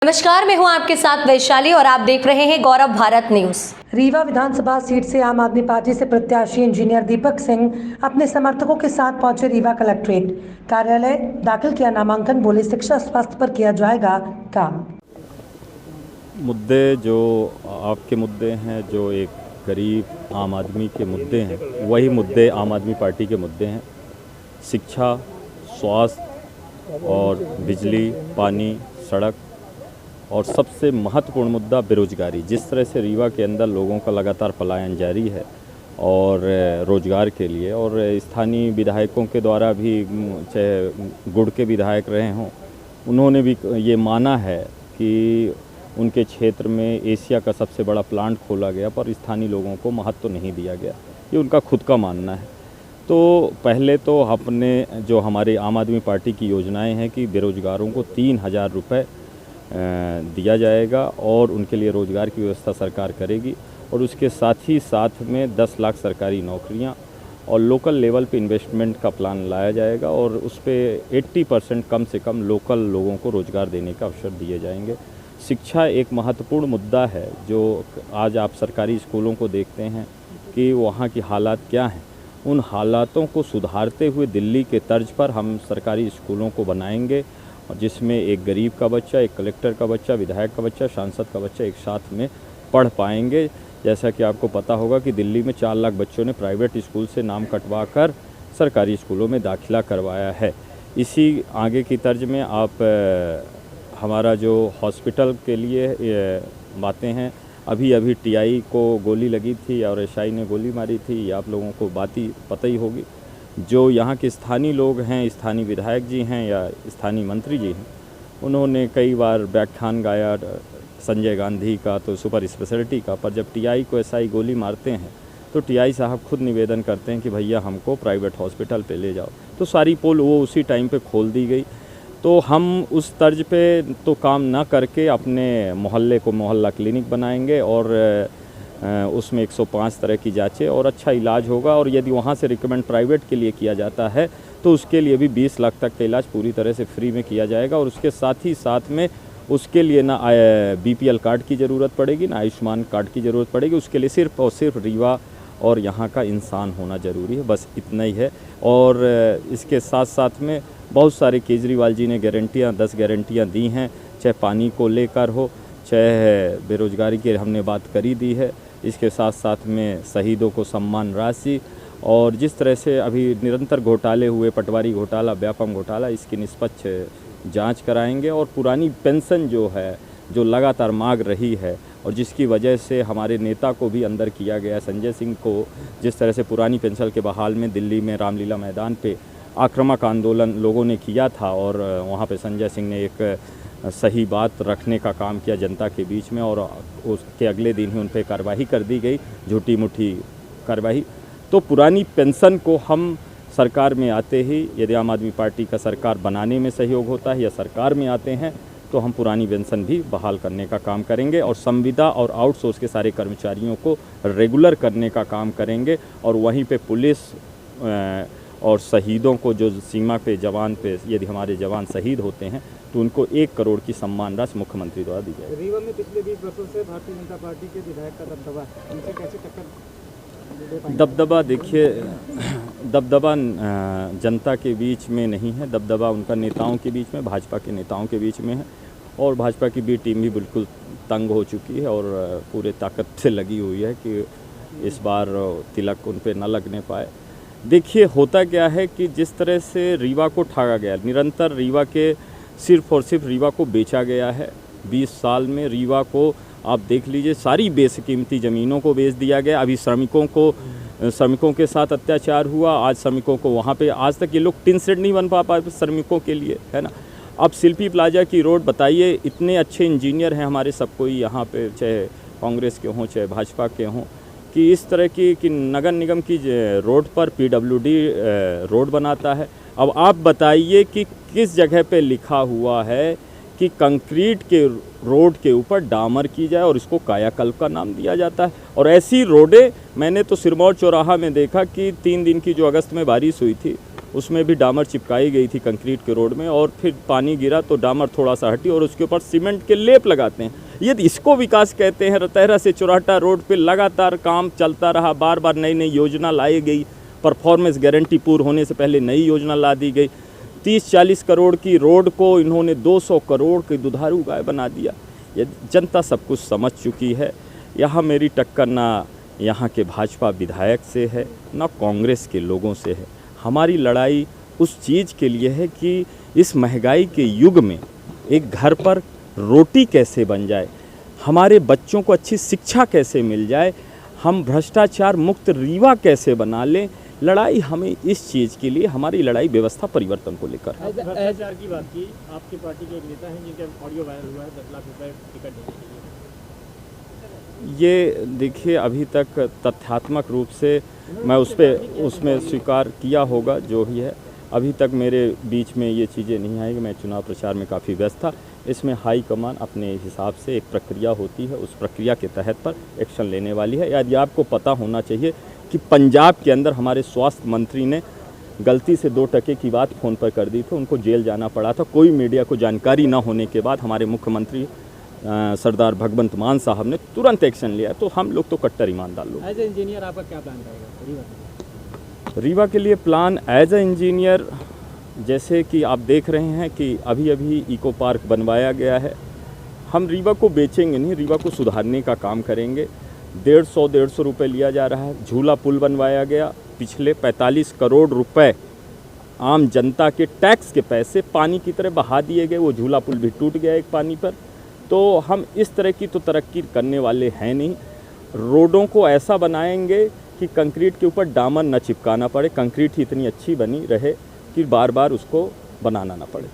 नमस्कार, मैं हूं आपके साथ वैशाली और आप देख रहे हैं गौरव भारत न्यूज। रीवा विधानसभा सीट से आम आदमी पार्टी से प्रत्याशी इंजीनियर दीपक सिंह अपने समर्थकों के साथ पहुंचे रीवा कलेक्ट्रेट कार्यालय, दाखिल किया नामांकन। बोले शिक्षा स्वास्थ्य पर किया जाएगा काम। मुद्दे जो आपके मुद्दे हैं, जो एक गरीब आम आदमी के मुद्दे हैं, वही मुद्दे आम आदमी पार्टी के मुद्दे हैं। शिक्षा, स्वास्थ्य और बिजली, पानी, सड़क और सबसे महत्वपूर्ण मुद्दा बेरोजगारी। जिस तरह से रीवा के अंदर लोगों का लगातार पलायन जारी है और रोजगार के लिए, और स्थानीय विधायकों के द्वारा भी, चाहे गुड़ के विधायक रहे हों, उन्होंने भी ये माना है कि उनके क्षेत्र में एशिया का सबसे बड़ा प्लांट खोला गया पर स्थानीय लोगों को महत्व नहीं दिया गया। ये उनका खुद का मानना है। तो पहले तो अपने जो हमारे आम आदमी पार्टी की योजनाएं हैं कि बेरोजगारों को 3,000 रुपये दिया जाएगा और उनके लिए रोज़गार की व्यवस्था सरकार करेगी, और उसके साथ ही साथ में 10 लाख सरकारी नौकरियां और लोकल लेवल पे इन्वेस्टमेंट का प्लान लाया जाएगा, और उस पर 80% कम से कम लोकल लोगों को रोज़गार देने का अवसर दिए जाएंगे। शिक्षा एक महत्वपूर्ण मुद्दा है। जो आज आप सरकारी स्कूलों को देखते हैं कि वहाँ की हालात क्या हैं, उन हालातों को सुधारते हुए दिल्ली के तर्ज पर हम सरकारी स्कूलों को बनाएंगे, जिसमें एक गरीब का बच्चा, एक कलेक्टर का बच्चा, विधायक का बच्चा, सांसद का बच्चा एक साथ में पढ़ पाएंगे। जैसा कि आपको पता होगा कि दिल्ली में 4 लाख बच्चों ने प्राइवेट स्कूल से नाम कटवा कर सरकारी स्कूलों में दाखिला करवाया है। इसी आगे की तर्ज में आप हमारा जो हॉस्पिटल के लिए बातें हैं, अभी टीआई को गोली लगी थी और एसआई ने गोली मारी थी, ये आप लोगों को बात ही पता ही होगी। जो यहाँ के स्थानीय लोग हैं, स्थानीय विधायक जी हैं या स्थानीय मंत्री जी हैं, उन्होंने कई बार व्याख्यान गाया संजय गांधी का, तो सुपर स्पेशलिटी का, पर जब टीआई को एसआई गोली मारते हैं तो टीआई साहब खुद निवेदन करते हैं कि भैया हमको प्राइवेट हॉस्पिटल पे ले जाओ। तो सारी पोल वो उसी टाइम पे खोल दी गई। तो हम उस तर्ज पे तो काम ना करके अपने मोहल्ले को मोहल्ला क्लिनिक बनाएंगे और उसमें 105 तरह की जांचें और अच्छा इलाज होगा। और यदि वहाँ से रिकमेंड प्राइवेट के लिए किया जाता है तो उसके लिए भी 20 लाख तक का इलाज पूरी तरह से फ्री में किया जाएगा। और उसके साथ ही साथ में उसके लिए ना बीपीएल कार्ड की ज़रूरत पड़ेगी, ना आयुष्मान कार्ड की ज़रूरत पड़ेगी। उसके लिए सिर्फ और सिर्फ रीवा और यहाँ का इंसान होना ज़रूरी है, बस इतना ही है। और इसके साथ साथ में बहुत सारे केजरीवाल जी ने गारंटियाँ, 10 गारंटियाँ दी हैं, चाहे पानी को लेकर हो, चाहे बेरोजगारी की हमने बात करी दी है। इसके साथ साथ में शहीदों को सम्मान राशि, और जिस तरह से अभी निरंतर घोटाले हुए, पटवारी घोटाला, व्यापम घोटाला, इसकी निष्पक्ष जांच कराएंगे। और पुरानी पेंशन जो है, जो लगातार मांग रही है और जिसकी वजह से हमारे नेता को भी अंदर किया गया, संजय सिंह को, जिस तरह से पुरानी पेंशन के बहाल में दिल्ली में रामलीला मैदान पे आक्रामक आंदोलन लोगों ने किया था, और वहाँ पे संजय सिंह ने एक सही बात रखने का काम किया जनता के बीच में, और उसके अगले दिन ही उन पर कार्रवाई कर दी गई, झूठी मुठी कार्रवाई। तो पुरानी पेंशन को हम सरकार में आते ही, यदि आम आदमी पार्टी का सरकार बनाने में सहयोग होता है या सरकार में आते हैं, तो हम पुरानी पेंशन भी बहाल करने का काम करेंगे और संविदा और आउटसोर्स के सारे कर्मचारियों को रेगुलर करने का काम करेंगे। और वहीं पे पुलिस और शहीदों को, जो सीमा पे जवान पे, यदि हमारे जवान शहीद होते हैं तो उनको 1 करोड़ की सम्मान राशि मुख्यमंत्री द्वारा दी जाएगी। रीवा में पिछले 20 वर्षों से भारतीय जनता पार्टी के विधायक का दबदबा, इनसे कैसे टक्कर? दबदबा देखिए, दबदबा जनता के बीच में नहीं है, दबदबा उनका नेताओं के बीच में, भाजपा के नेताओं के बीच में है। और भाजपा की बी टीम भी बिल्कुल तंग हो चुकी है और पूरे ताकत से लगी हुई है कि इस बार तिलक उन पर न लगने पाए। देखिए, होता क्या है कि जिस तरह से रीवा को ठगा गया, निरंतर रीवा के सिर्फ और सिर्फ रीवा को बेचा गया है। 20 साल में रीवा को आप देख लीजिए, सारी बेशकीमती ज़मीनों को बेच दिया गया। अभी श्रमिकों के साथ अत्याचार हुआ। आज श्रमिकों को वहाँ पे, आज तक ये लोग टिन शेड नहीं बन पाए श्रमिकों के लिए, है ना। अब शिल्पी प्लाजा की रोड बताइए, इतने अच्छे इंजीनियर हैं हमारे सब कोई यहाँ पे, चाहे कांग्रेस के हों चाहे भाजपा के हों, कि इस तरह की कि नगर निगम की रोड पर पीडब्ल्यूडी रोड बनाता है। अब आप बताइए कि किस जगह पे लिखा हुआ है कि कंक्रीट के रोड के ऊपर डामर की जाए और इसको कायाकल्प का नाम दिया जाता है। और ऐसी रोडें मैंने तो सिरमौर चौराहा में देखा कि 3 दिन की जो अगस्त में बारिश हुई थी, उसमें भी डामर चिपकाई गई थी कंक्रीट के रोड में, और फिर पानी गिरा तो डामर थोड़ा सा हटी और उसके ऊपर सीमेंट के लेप लगाते हैं। यदि इसको विकास कहते हैं? रतहरा से चौराटा रोड पे लगातार काम चलता रहा, बार बार नई नई योजना लाई गई, परफॉर्मेंस गारंटी पूर्ण होने से पहले नई योजना ला दी गई। 30-40 करोड़ की रोड को इन्होंने 200 करोड़ की दुधारू गाय बना दिया। ये जनता सब कुछ समझ चुकी है। यहाँ मेरी टक्कर ना यहाँ के भाजपा विधायक से है, ना कांग्रेस के लोगों से है। हमारी लड़ाई उस चीज़ के लिए है कि इस महंगाई के युग में एक घर पर रोटी कैसे बन जाए, हमारे बच्चों को अच्छी शिक्षा कैसे मिल जाए, हम भ्रष्टाचार मुक्त रीवा कैसे बना लें। लड़ाई हमें इस चीज़ के लिए, हमारी लड़ाई व्यवस्था परिवर्तन को लेकर है। भ्रष्टाचार की बात की, आपकी पार्टी के एक नेता हैं जिनका ऑडियो वायरल हुआ है 10 लाख रुपए टिकट देने के लिए। ये देखिए, अभी तक तथ्यात्मक रूप से मैं उसमें स्वीकार किया होगा जो भी है। अभी तक मेरे बीच में ये चीज़ें नहीं आई कि मैं चुनाव प्रचार में काफ़ी व्यस्त था। इसमें हाई कमान अपने हिसाब से एक प्रक्रिया होती है, उस प्रक्रिया के तहत पर एक्शन लेने वाली है। यदि आपको पता होना चाहिए कि पंजाब के अंदर हमारे स्वास्थ्य मंत्री ने गलती से 2 टके की बात फ़ोन पर कर दी थी, उनको जेल जाना पड़ा था। कोई मीडिया को जानकारी न होने के बाद हमारे मुख्यमंत्री सरदार भगवंत मान साहब ने तुरंत एक्शन लिया। तो हम लोग तो कट्टर ईमानदार लोग। एज ए इंजीनियर आपका क्या प्लान रहेगा रीवा के लिए? प्लान एज ए इंजीनियर, जैसे कि आप देख रहे हैं कि अभी अभी इको पार्क बनवाया गया है। हम रीवा को बेचेंगे नहीं, रीवा को सुधारने का काम करेंगे। 150 रुपये लिया जा रहा है। झूला पुल बनवाया गया, पिछले 45 करोड़ रुपए आम जनता के टैक्स के पैसे पानी की तरह बहा दिए गए। वो झूला पुल भी टूट गया एक पानी पर। तो हम इस तरह की तो तरक्की करने वाले हैं नहीं। रोडों को ऐसा बनाएंगे कि कंक्रीट के ऊपर डामर न चिपकाना पड़े, कंक्रीट ही इतनी अच्छी बनी रहे कि बार बार उसको बनाना ना पड़े।